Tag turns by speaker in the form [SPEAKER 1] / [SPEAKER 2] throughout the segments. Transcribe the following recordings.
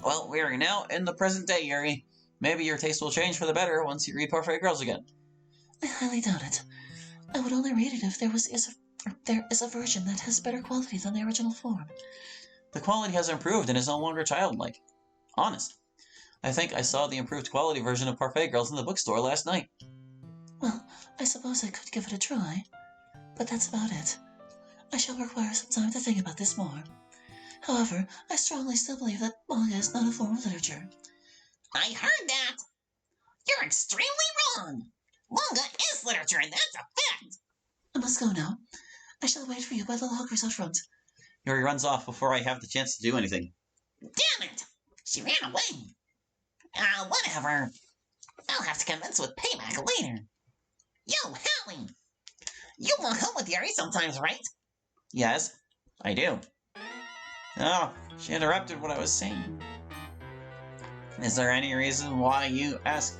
[SPEAKER 1] Well, we are now in the present day, Yuri. Maybe your taste will change for the better once you read Perfect Girls again.
[SPEAKER 2] I highly doubt it. I would only read it if there is a version that has better quality than the original form.
[SPEAKER 1] The quality has improved and is no longer childlike. Honest. I think I saw the improved quality version of Parfait Girls in the bookstore last night.
[SPEAKER 2] Well, I suppose I could give it a try, but that's about it. I shall require some time to think about this more. However, I strongly still believe that manga is not a form of literature.
[SPEAKER 3] I heard that! You're extremely wrong! Manga is literature, and that's a fact!
[SPEAKER 2] I must go now. I shall wait for you by the lockers out front.
[SPEAKER 1] Yuri runs off before I have the chance to do anything.
[SPEAKER 3] Damn it! She ran away! Whatever. I'll have to convince with payback later. Yo, Hallie! You walk home with Yuri sometimes, right?
[SPEAKER 1] Yes, I do. Oh, she interrupted what I was saying. Is there any reason why you ask?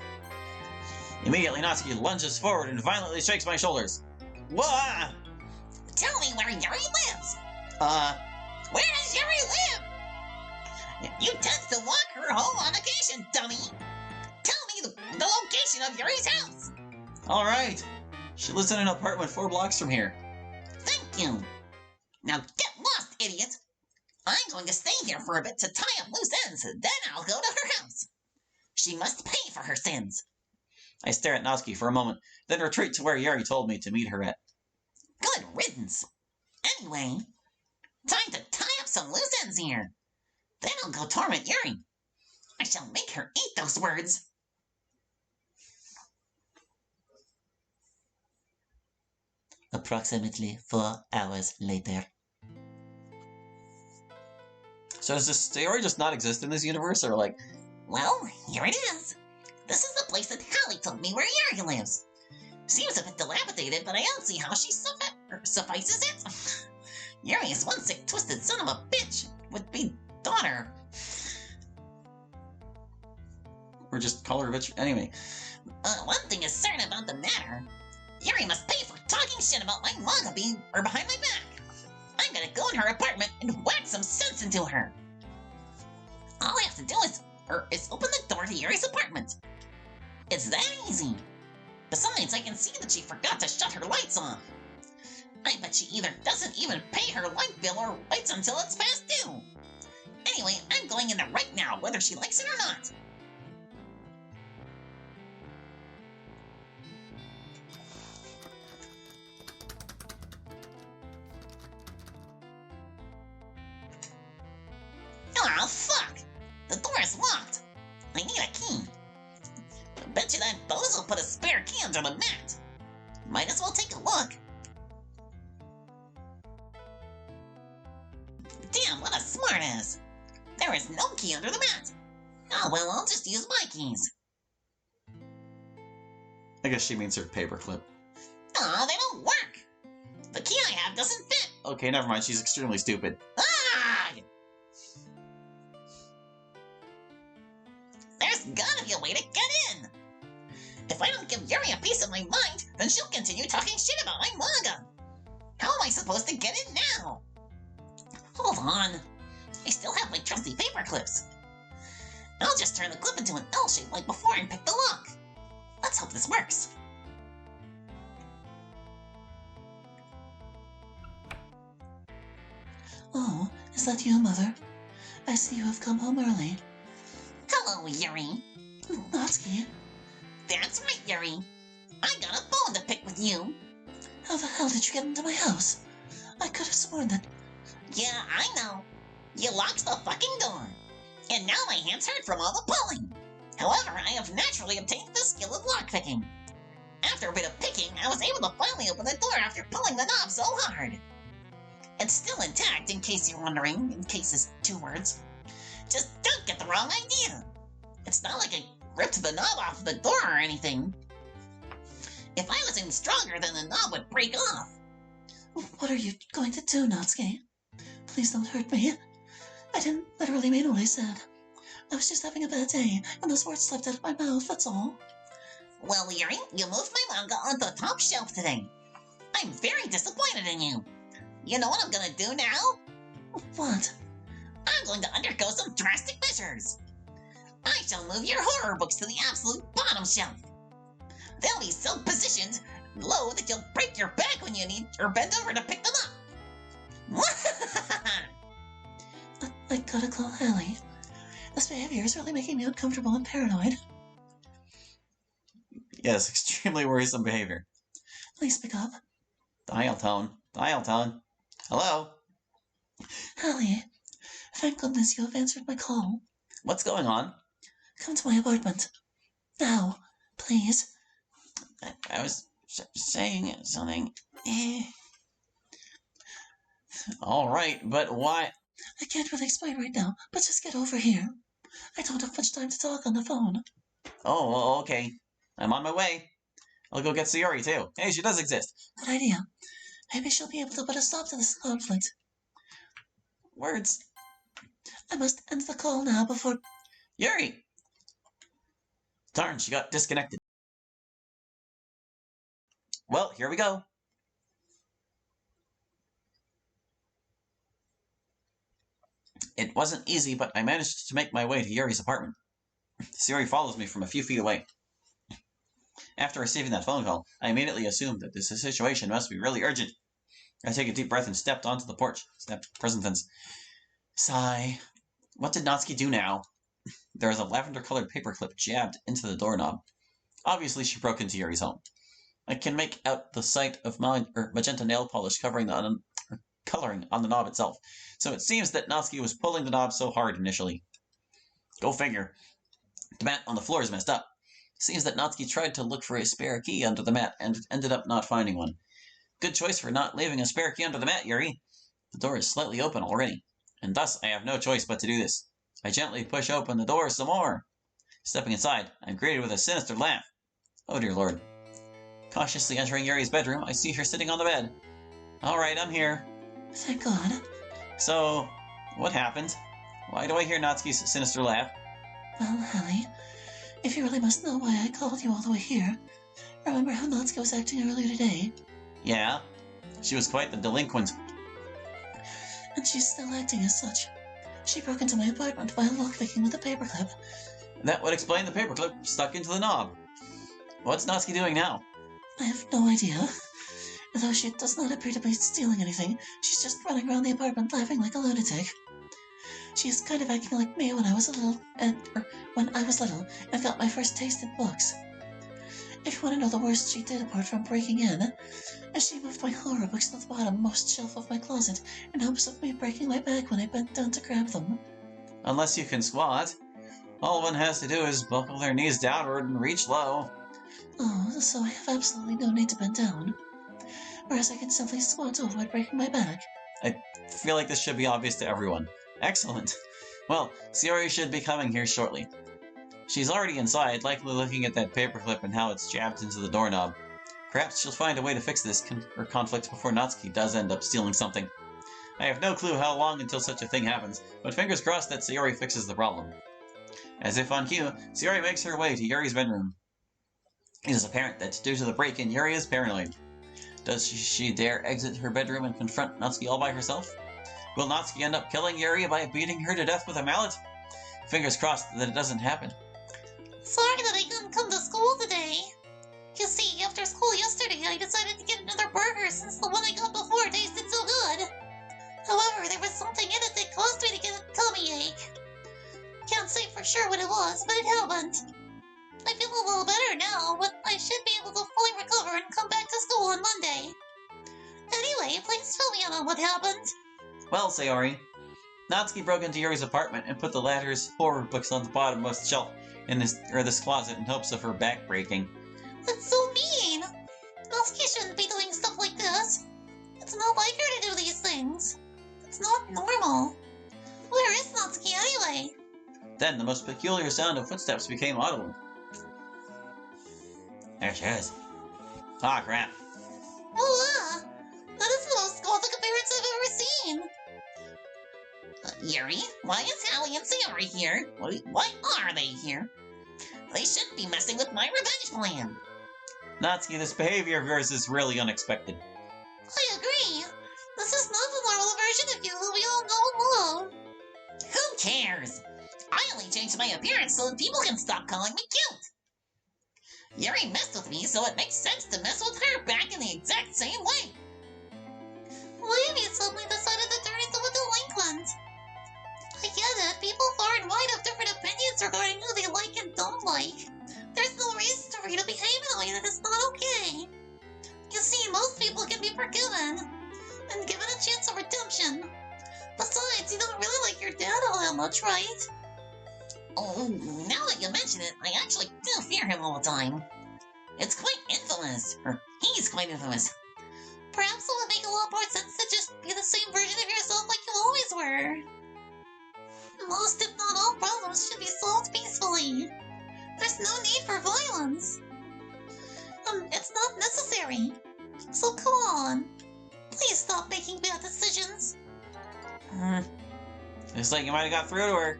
[SPEAKER 1] Immediately, Natsuki lunges forward and violently shakes my shoulders. Whoa!
[SPEAKER 3] Tell me where Yuri lives! Where does Yuri live? You tend to walk her home on occasion, dummy! Tell me the location of Yuri's house!
[SPEAKER 1] Alright. She lives in an apartment 4 blocks from here.
[SPEAKER 3] Thank you. Now get lost, idiot! I'm going to stay here for a bit to tie up loose ends, then I'll go to her house. She must pay for her sins.
[SPEAKER 1] I stare at Natsuki for a moment, then retreat to where Yuri told me to meet her at.
[SPEAKER 3] Good riddance. Anyway, time to tie up some loose ends here. Then I'll go torment Yuri. I shall make her eat those words.
[SPEAKER 2] Approximately 4 hours later.
[SPEAKER 1] So does this story just not exist in this universe, or like...
[SPEAKER 3] Well, here it is. This is the place that Hallie told me where Yuri lives. Seems a bit dilapidated, but I don't see how she suffices it. Yuri is one sick, twisted son of a bitch. Would-be daughter.
[SPEAKER 1] Or just call her a bitch. Anyway.
[SPEAKER 3] One thing is certain about the matter. Yuri must pay for talking shit about my manga being behind my back. I'm gonna go in her apartment and whack some sense into her. All I have to do is open the door to Yuri's apartment. It's that easy. Besides, I can see that she forgot to shut her lights off. I bet she either doesn't even pay her light bill or waits until it's past due. Anyway, I'm going in there right now, whether she likes it or not. Oh, fuck! The door is locked. I need a key. I bet you that bozo put a spare key under the mat. Might as well take a look. Damn, what a smartass. There is no key under the mat. Oh, well, I'll just use my keys.
[SPEAKER 1] I guess she means her paperclip.
[SPEAKER 3] Aw, they don't work. The key I have doesn't fit.
[SPEAKER 1] Okay, never mind. She's extremely stupid.
[SPEAKER 3] Ah! There's gotta be a way to get in. If I don't give Yuri a piece of my mind, then she'll continue talking shit about my manga. How am I supposed to get in now? Hold on. I still have my trusty paper clips. I'll just turn the clip into an L shape like before and pick the lock. Let's hope this works.
[SPEAKER 2] Oh, is that you, Mother? I see you have come home early.
[SPEAKER 3] Hello, Yuri.
[SPEAKER 2] Natsuki,
[SPEAKER 3] That's right, Yuri. I got a bone to pick with you.
[SPEAKER 2] how the hell did you get into my house? I could have sworn that...
[SPEAKER 3] Yeah, I know. You locked the fucking door. And now my hands hurt from all the pulling. However, I have naturally obtained the skill of lockpicking. After a bit of picking, I was able to finally open the door after pulling the knob so hard. It's still intact, in case you're wondering, in case it's 2 words. Just don't get the wrong idea. It's not like I ripped the knob off the door or anything. If I was any stronger, then the knob would break off.
[SPEAKER 2] What are you going to do, Natsuki? Please don't hurt me. I didn't literally mean what I said. I was just having a bad day, and those words slipped out of my mouth, that's all.
[SPEAKER 3] Well, Yuri, you moved my manga onto the top shelf today. I'm very disappointed in you. You know what I'm gonna do now?
[SPEAKER 2] What?
[SPEAKER 3] I'm going to undergo some drastic measures. I shall move your horror books to the absolute bottom shelf. They'll be so positioned low that you'll break your back when you need or bend over to pick them up.
[SPEAKER 2] I gotta call Hallie. This behavior is really making me uncomfortable and paranoid.
[SPEAKER 1] Yes, extremely worrisome behavior.
[SPEAKER 2] Please pick up.
[SPEAKER 1] Dial tone. Dial tone. Hello?
[SPEAKER 2] Hallie, thank goodness you have answered my call.
[SPEAKER 1] What's going on?
[SPEAKER 2] Come to my apartment. Now, please.
[SPEAKER 1] I was saying something. All right, but why?
[SPEAKER 2] I can't really explain right now, but just get over here. I don't have much time to talk on the phone.
[SPEAKER 1] Oh, well, okay. I'm on my way. I'll go get Sayori, too. Hey, she does exist.
[SPEAKER 2] Good idea. Maybe she'll be able to put a stop to this conflict.
[SPEAKER 1] Words.
[SPEAKER 2] I must end the call now before...
[SPEAKER 1] Yuri! Darn, she got disconnected. Well, here we go. It wasn't easy, but I managed to make my way to Yuri's apartment. Sayori follows me from a few feet away. After receiving that phone call, I immediately assumed that this situation must be really urgent. I take a deep breath and stepped onto the porch. Present tense. Sigh. What did Natsuki do now? There was a lavender-colored paperclip jabbed into the doorknob. Obviously, she broke into Yuri's home. I can make out the sight of magenta nail polish coloring on the knob itself, so it seems that Natsuki was pulling the knob so hard initially. Go figure. The mat on the floor is messed up. Seems that Natsuki tried to look for a spare key under the mat and ended up not finding one. Good choice for not leaving a spare key under the mat, Yuri. The door is slightly open already, and thus I have no choice but to do this. I gently push open the door some more. Stepping inside, I'm greeted with a sinister laugh. Oh dear lord. Cautiously entering Yuri's bedroom, I see her sitting on the bed. Alright, I'm here.
[SPEAKER 2] Thank God.
[SPEAKER 1] So, what happened? Why do I hear Natsuki's sinister laugh?
[SPEAKER 2] Well, Hallie, if you really must know why I called you all the way here, remember how Natsuki was acting earlier today?
[SPEAKER 1] Yeah, she was quite the delinquent.
[SPEAKER 2] And she's still acting as such. She broke into my apartment while lockpicking with a paperclip.
[SPEAKER 1] That would explain the paperclip stuck into the knob. What's Natsuki doing now?
[SPEAKER 2] I have no idea. Though she does not appear to be stealing anything, she's just running around the apartment laughing like a lunatic. She is kind of acting like me when I was little and got my first taste in books. If you want to know the worst she did apart from breaking in, she moved my horror books to the bottom-most shelf of my closet in hopes of me breaking my back when I bent down to grab them.
[SPEAKER 1] Unless you can squat. All one has to do is buckle their knees downward and reach low.
[SPEAKER 2] Oh, so I have absolutely no need to bend down. Whereas I can simply squat to avoid breaking my back.
[SPEAKER 1] I feel like this should be obvious to everyone. Excellent. Well, Sayori should be coming here shortly. She's already inside, likely looking at that paperclip and how it's jabbed into the doorknob. Perhaps she'll find a way to fix this conflict before Natsuki does end up stealing something. I have no clue how long until such a thing happens, but fingers crossed that Sayori fixes the problem. As if on cue, Sayori makes her way to Yuri's bedroom. It is apparent that due to the break-in, Yuri is paranoid. Does she dare exit her bedroom and confront Natsuki all by herself? Will Natsuki end up killing Yuri by beating her to death with a mallet? Fingers crossed that it doesn't happen.
[SPEAKER 3] Sorry that I couldn't come to school today. You see, after school yesterday, I decided to get another burger since the one I got before tasted so good. However, there was something in it that caused me to get a tummy ache. Can't say for sure what it was, but it happened. I feel a little better now, but I should be able to fully recover and come back to school on Monday. Anyway, please fill me in on what happened.
[SPEAKER 1] Well, Sayori, Natsuki broke into Yuri's apartment and put the latter's horror books on the bottommost shelf in this closet in hopes of her back breaking.
[SPEAKER 3] That's so mean! Natsuki shouldn't be doing stuff like this. It's not like her to do these things. It's not normal. Where is Natsuki anyway?
[SPEAKER 1] Then the most peculiar sound of footsteps became audible. There she is. Ah, crap.
[SPEAKER 3] Voila! That is the most gothic appearance I've ever seen. Yuri, why is Hallie and Sayori here? Why are they here? They shouldn't be messing with my revenge plan.
[SPEAKER 1] Natsuki, this behavior of yours is really unexpected.
[SPEAKER 3] I agree. This is not the normal version of you that we all know and love. cares? I only changed my appearance so that people can stop calling me cute. Yuri messed with me, so it makes sense to mess with her back in the exact same way.
[SPEAKER 2] Why have you suddenly decided to turn into a delinquent? I get it. People far and wide have different opinions regarding who they like and don't like. There's no reason for you to behave in a way that is not okay. You see, most people can be forgiven and given a chance of redemption. Besides, you don't really like your dad all that much, right?
[SPEAKER 3] Oh, now that you mention it, I actually do fear him all the time. It's quite infamous. Or he's quite infamous.
[SPEAKER 2] Perhaps it would make a lot more sense to just be the same version of yourself like you always were. Most, if not all, problems should be solved peacefully. There's no need for violence. It's not necessary. So come on. Please stop making bad decisions.
[SPEAKER 1] Looks like you might have got through to her. ...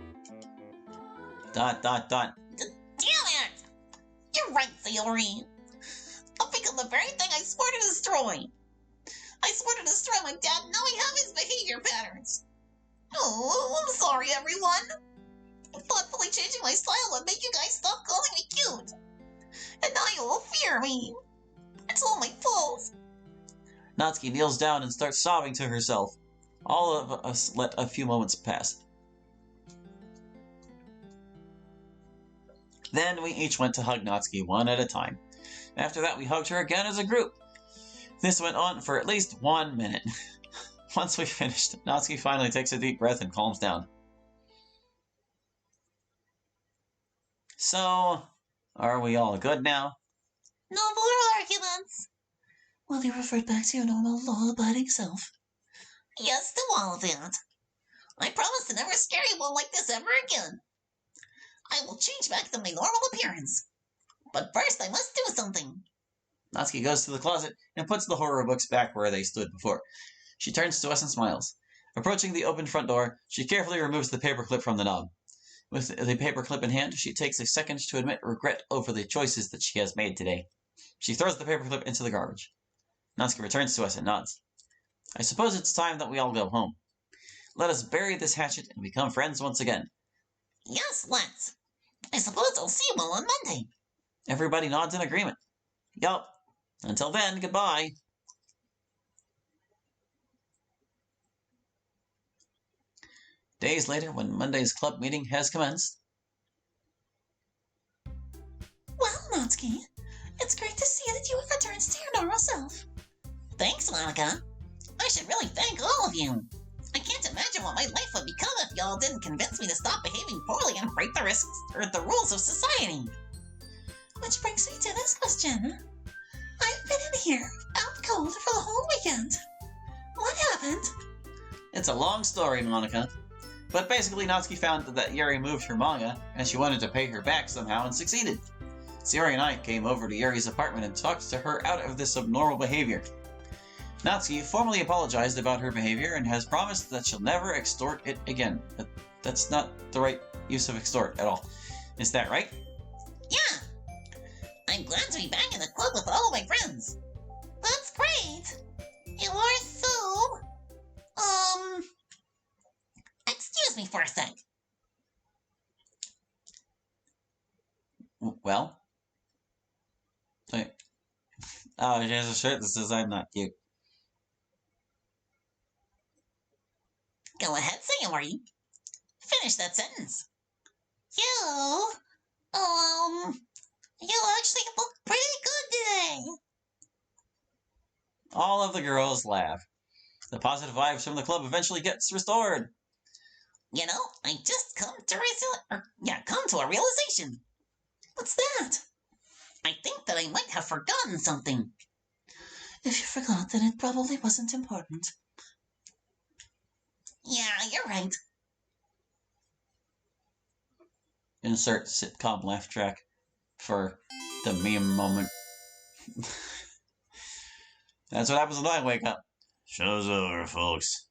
[SPEAKER 3] Damn it! You're right, Sayori. I'll become the very thing I swore to destroy. I swore to destroy my dad knowing of his behavior patterns. Oh, I'm sorry, everyone. Thoughtfully changing my style would make you guys stop calling me cute. And now you will fear me. It's all my fault.
[SPEAKER 1] Natsuki kneels down and starts sobbing to herself. All of us let a few moments pass. Then we each went to hug Natsuki one at a time. After that, we hugged her again as a group. This went on for at least 1 minute. Once we finished, Natsuki finally takes a deep breath and calms down. So, are we all good now?
[SPEAKER 2] No more arguments. Will you revert back to your normal law-abiding self?
[SPEAKER 3] Yes to all of that. I promise to never scare you one like this ever again. I will change back to my normal appearance. But first I must do something.
[SPEAKER 1] Natsuki goes to the closet and puts the horror books back where they stood before. She turns to us and smiles. Approaching the open front door, she carefully removes the paperclip from the knob. With the paperclip in hand, she takes a second to admit regret over the choices that she has made today. She throws the paperclip into the garbage. Natsuki returns to us and nods. I suppose it's time that we all go home. Let us bury this hatchet and become friends once again.
[SPEAKER 3] Yes, let's. I suppose I'll see you all on Monday.
[SPEAKER 1] Everybody nods in agreement. Yup. Until then, goodbye. Days later, when Monday's club meeting has commenced.
[SPEAKER 2] Well, Natsuki, it's great to see that you have returned to your normal self.
[SPEAKER 3] Thanks, Monica. I should really thank all of you. I can't imagine what my life would become if y'all didn't convince me to stop behaving poorly and break the risks or the rules of society.
[SPEAKER 2] Which brings me to this question. I've been in here, out cold for the whole weekend. What happened?
[SPEAKER 1] It's a long story, Monica. But basically, Natsuki found that Yuri moved her manga, and she wanted to pay her back somehow and succeeded. Sayori and I came over to Yuri's apartment and talked to her out of this abnormal behavior. Natsuki formally apologized about her behavior and has promised that she'll never extort it again. But that's not the right use of extort at all. Is that right?
[SPEAKER 3] Yeah. I'm glad to be back in the club with all of my friends.
[SPEAKER 2] That's great. You are so...
[SPEAKER 3] Excuse me for a sec.
[SPEAKER 1] Well? Oh, she has a shirt that says I'm not cute.
[SPEAKER 3] Go ahead, Sayori. Finish that sentence.
[SPEAKER 2] You actually look pretty good today.
[SPEAKER 1] All of the girls laugh. The positive vibes from the club eventually gets restored.
[SPEAKER 3] You know, I just come to a realization.
[SPEAKER 2] What's that?
[SPEAKER 3] I think that I might have forgotten something.
[SPEAKER 2] If you forgot, then it probably wasn't important.
[SPEAKER 3] Yeah, you're right.
[SPEAKER 1] Insert sitcom laugh track for the meme moment. That's what happens when I wake up. Show's over, folks.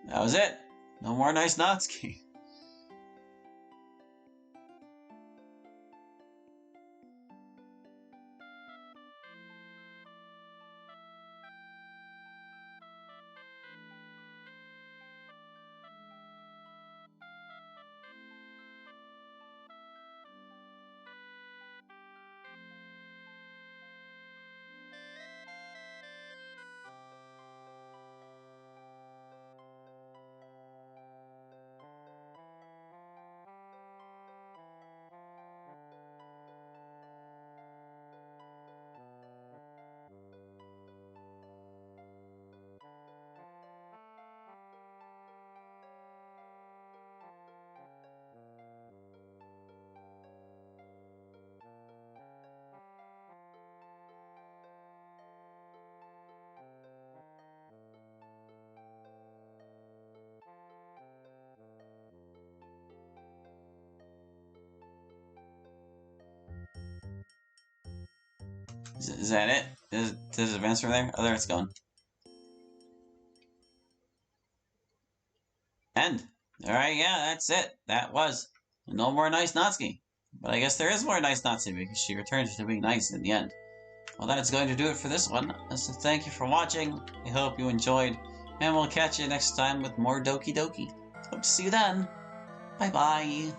[SPEAKER 1] That was it. No more nice Natsuki. Is that it? Does it advance from there? Oh, there it's going. End. Alright, yeah, that's it. That was. No more nice Natsuki. But I guess there is more nice Natsuki because she returns to being nice in the end. Well, that's going to do it for this one. So thank you for watching. I hope you enjoyed. And we'll catch you next time with more Doki Doki. Hope to see you then. Bye-bye.